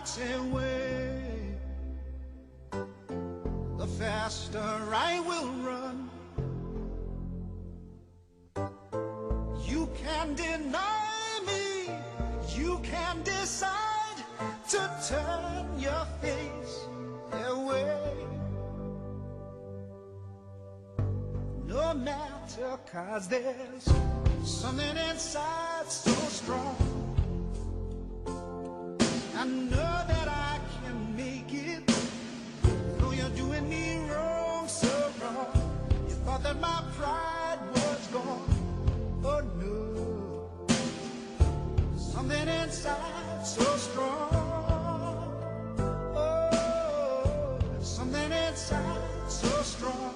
party way, the faster I will run. You can deny me, you can decide to turn your face away. No matter, 'cause there's something inside so strong. I know that I can make it, though you're doing me wrong, so wrong. You thought that my pride was gone. Oh no, something inside so strong. Oh, something inside so strong.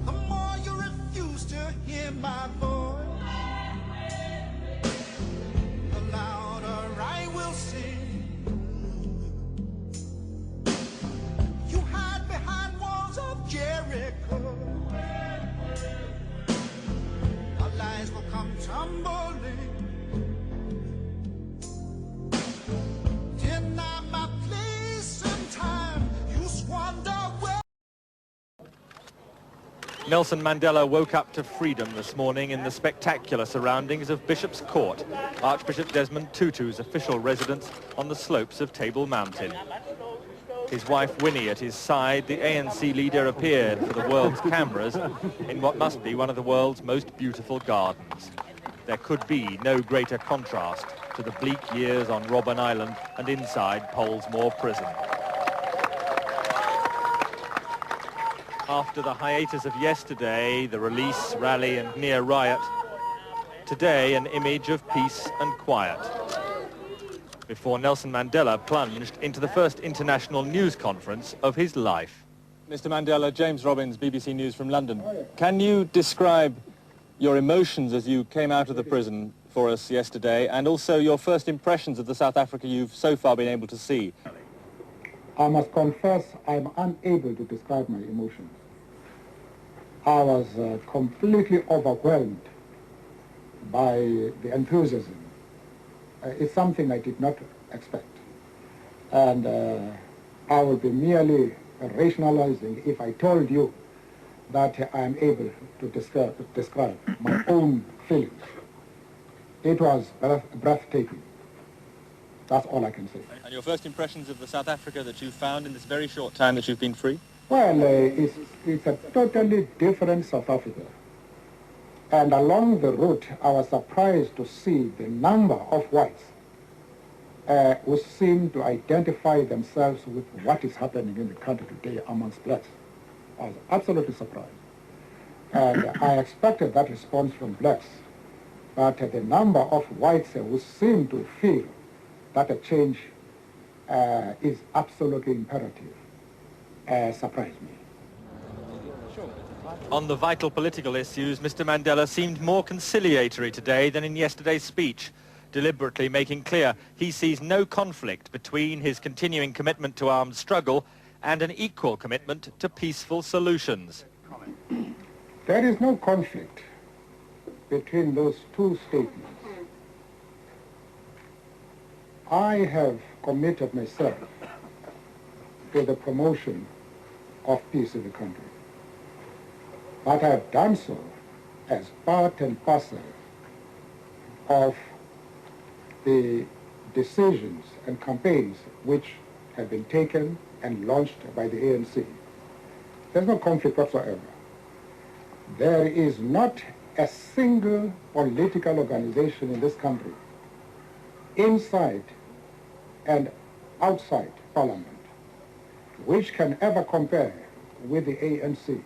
The more you refuse to hear my voice, the louder I will sing. You hide behind walls of Jericho, our lies will come tumbling. Deny my place and time, you squander well. Nelson Mandela woke up to freedom this morning in the spectacular surroundings of Bishop's Court, Archbishop Desmond Tutu's official residence on the slopes of Table Mountain. His wife Winnie at his side, the ANC leader appeared for the world's cameras in what must be one of the world's most beautiful gardens. There could be no greater contrast to the bleak years on Robben Island and inside Pollsmoor Prison. After the hiatus of yesterday, the release, rally and near riot, today an image of peace and quiet. Before Nelson Mandela plunged into the first international news conference of his life. Mr. Mandela, James Robbins, BBC News from London. Can you describe your emotions as you came out of the prison for us yesterday, and also your first impressions of the South Africa you've so far been able to see? I must confess I'm unable to describe my emotions. I was completely overwhelmed by the enthusiasm. It's something I did not expect. And I will be merely rationalizing if I told you that I am able to describe my own feelings. It was breathtaking. That's all I can say. And your first impressions of the South Africa that you found in this very short time that you've been free? Well, it's a totally different South Africa. And along the route, I was surprised to see the number of whites who seem to identify themselves with what is happening in the country today amongst blacks. I was absolutely surprised. And I expected that response from blacks. But the number of whites who seem to feel that a change is absolutely imperative surprised me. On the vital political issues, Mr. Mandela seemed more conciliatory today than in yesterday's speech, deliberately making clear he sees no conflict between his continuing commitment to armed struggle and an equal commitment to peaceful solutions. There is no conflict between those two statements. I have committed myself to the promotion of peace in the country. But I have done so as part and parcel of the decisions and campaigns which have been taken and launched by the ANC. There's no conflict whatsoever. There is not a single political organization in this country, inside and outside Parliament, which can ever compare with the ANC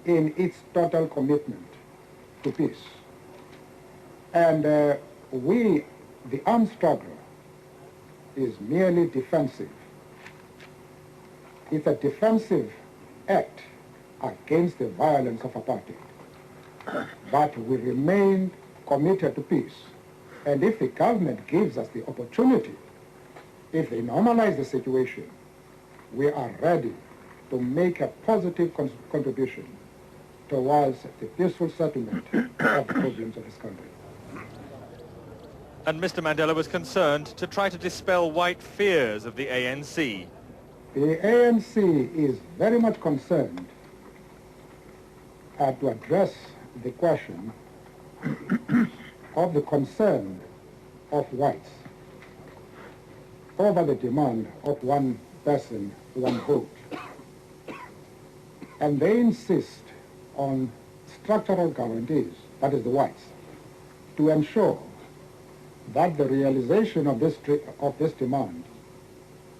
in its total commitment to peace. And the armed struggle is merely defensive. It's a defensive act against the violence of apartheid. But we remain committed to peace. And if the government gives us the opportunity, if they normalize the situation, we are ready to make a positive contribution towards the peaceful settlement of the problems of this country. And Mr. Mandela was concerned to try to dispel white fears of the ANC. The ANC is very much concerned to address the question of the concern of whites over the demand of one person, one vote. And they insist on structural guarantees, that is the whites, to ensure that the realization of this demand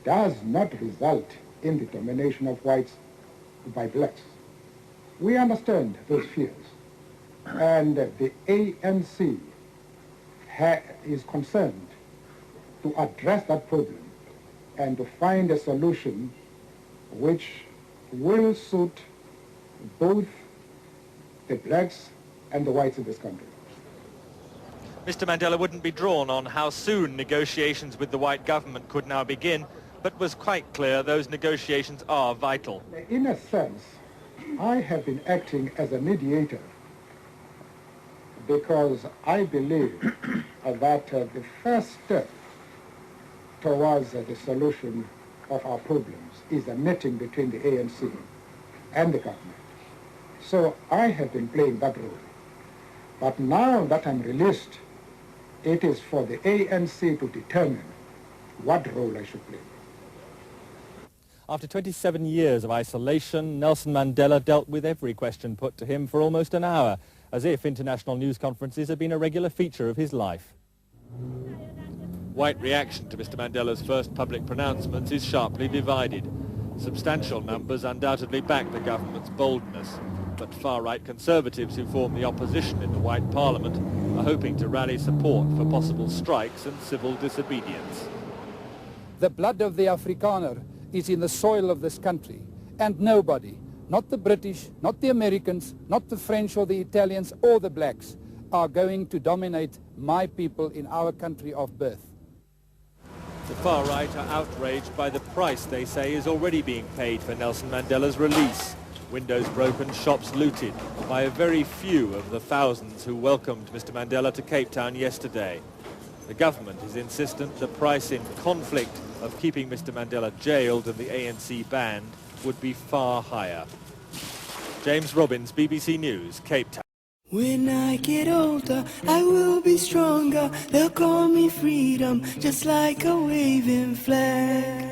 does not result in the domination of whites by blacks. We understand those fears, and the ANC is concerned to address that problem and to find a solution which will suit both the blacks and the whites in this country. Mr. Mandela wouldn't be drawn on how soon negotiations with the white government could now begin, but was quite clear those negotiations are vital. In a sense, I have been acting as a mediator because I believe that the first step towards the solution of our problems is a meeting between the ANC and the government. So I have been playing that role. But now that I'm released, it is for the ANC to determine what role I should play. After 27 years of isolation, Nelson Mandela dealt with every question put to him for almost an hour, as if international news conferences had been a regular feature of his life. White reaction to Mr. Mandela's first public pronouncements is sharply divided. Substantial numbers undoubtedly back the government's boldness, but far-right conservatives who form the opposition in the white parliament are hoping to rally support for possible strikes and civil disobedience. The blood of the Afrikaner is in the soil of this country, and nobody, not the British, not the Americans, not the French or the Italians or the blacks, are going to dominate my people in our country of birth. The far right are outraged by the price they say is already being paid for Nelson Mandela's release. Windows broken, shops looted by a very few of the thousands who welcomed Mr. Mandela to Cape Town yesterday. The government is insistent the price in conflict of keeping Mr. Mandela jailed and the ANC banned would be far higher. James Robbins, BBC News, Cape Town. When I get older, I will be stronger. They'll call me freedom, just like a waving flag.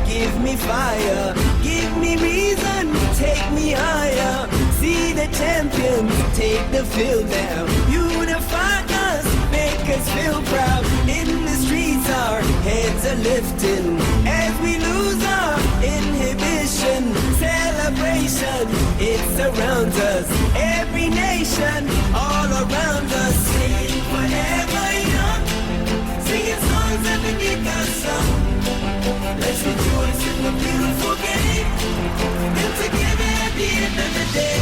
Give me fire, give me reason, take me higher. See the champions, take the field down. Unify us, make us feel proud. In the streets our heads are lifting as we lose our inhibition. Celebration, it surrounds us. Every nation, all around us. Sing forever young, singing songs underneath the sun. Let's rejoice in the beautiful game, and together at the end of the day,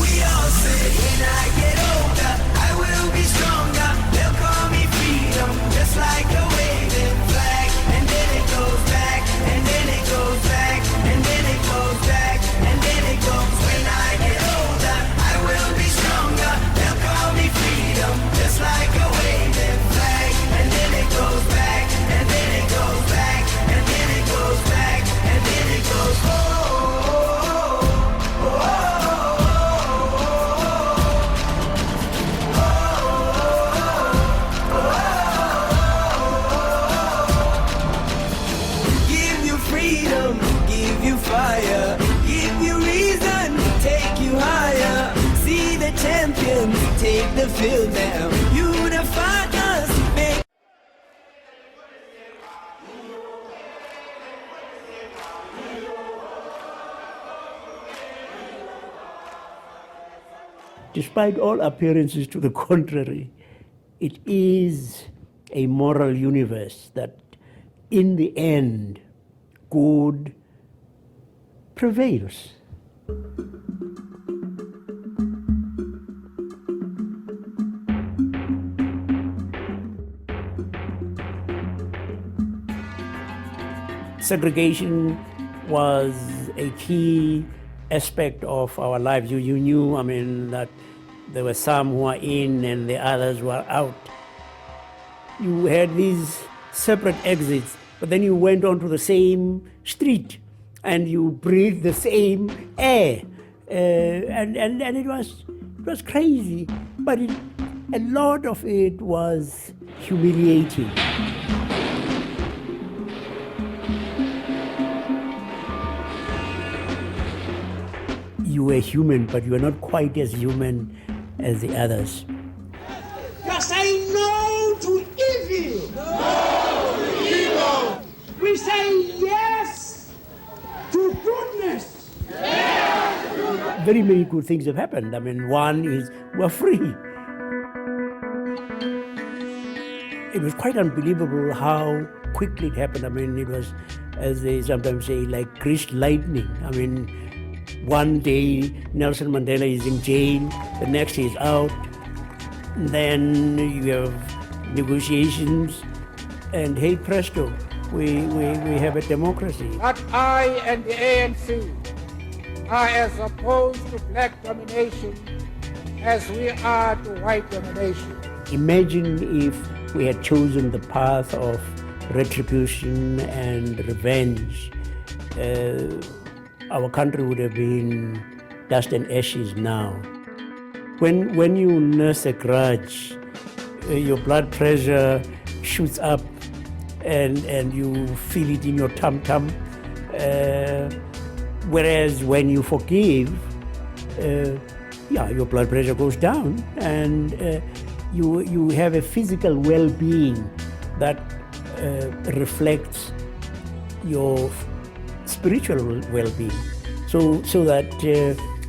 we all say, when I get older, I will be stronger. They'll call me freedom, just like a waving flag. And then it goes back, and then it goes back, and then it goes back, and then it goes. When I get older, I will be stronger. They'll call me freedom, just like a waving flag. And then it goes back, and then it goes back. And then it goes back, and then it goes, oh, oh, oh, oh. Give you freedom, give you fire, give you reason, take you higher. See the champions, take the field down. Unify us, make. Despite all appearances to the contrary, it is a moral universe, that in the end, good prevails. Segregation was a key aspect of our lives. You knew, I mean, that there were some who were in and the others were out. You had these separate exits, but then you went onto the same street and you breathed the same air. And it was crazy, but a lot of it was humiliating. You were human, but you were not quite as human as the others. You are saying no to evil. No to evil. We say yes to goodness. Yes. Very many good things have happened. I mean, one is we're free. It was quite unbelievable how quickly it happened. I mean, it was, as they sometimes say, like greased lightning. I mean, one day Nelson Mandela is in jail, the next he is out. Then you have negotiations, and hey presto, we have a democracy. But I and the ANC are as opposed to black domination as we are to white domination. Imagine if we had chosen the path of retribution and revenge. Our country would have been dust and ashes now. When you nurse a grudge, your blood pressure shoots up and you feel it in your tum-tum. Whereas when you forgive, your blood pressure goes down and you have a physical well-being that reflects your spiritual well-being, so that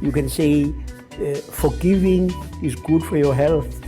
you can say forgiving is good for your health,